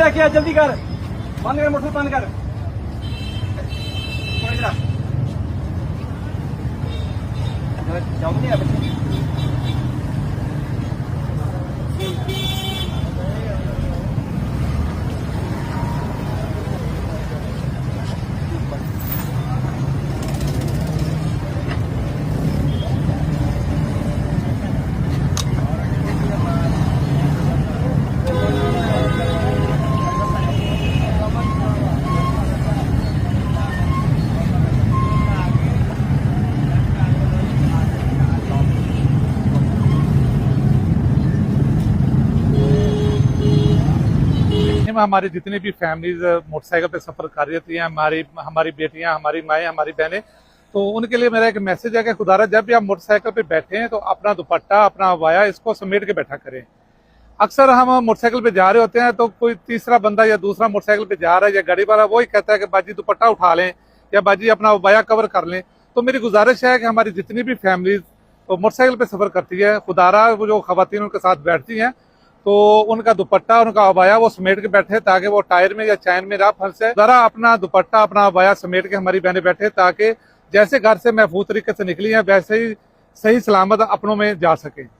क्या जल्दी कर, बंद कर, मोटर बंद कर। जाओ नहीं बच्चे। में हमारी जितनी भी फैमिलीज मोटरसाइकिल पे सफर कर रही हैं, हमारी बेटियां, हमारी माएँ, हमारी बहनें, तो उनके लिए मेरा एक मैसेज है कि खुदारा जब भी आप मोटरसाइकिल पे बैठे हैं तो अपना दुपट्टा, अपना अबाया इसको समेट के बैठा करें। अक्सर हम मोटरसाइकिल पे जा रहे होते हैं तो कोई तीसरा बंदा या दूसरा मोटरसाइकिल पे जा रहा है या गाड़ी वाला वही कहता है कि बाजी दुपट्टा उठा लें या बाजी अपना अबाया कवर कर लें। तो मेरी गुजारिश है कि हमारी जितनी भी फैमिलीज तो मोटरसाइकिल पे सफर करती है, खुदारा वो जो खवातीन उनके साथ बैठती हैं तो उनका दुपट्टा, उनका अबाया वो समेट के बैठे ताकि वो टायर में या चैन में ना फंसे। जरा अपना दुपट्टा, अपना अबाया समेट के हमारी बहनें बैठे ताकि जैसे घर से महफूज तरीके से निकली हैं वैसे ही सही सलामत अपनों में जा सके।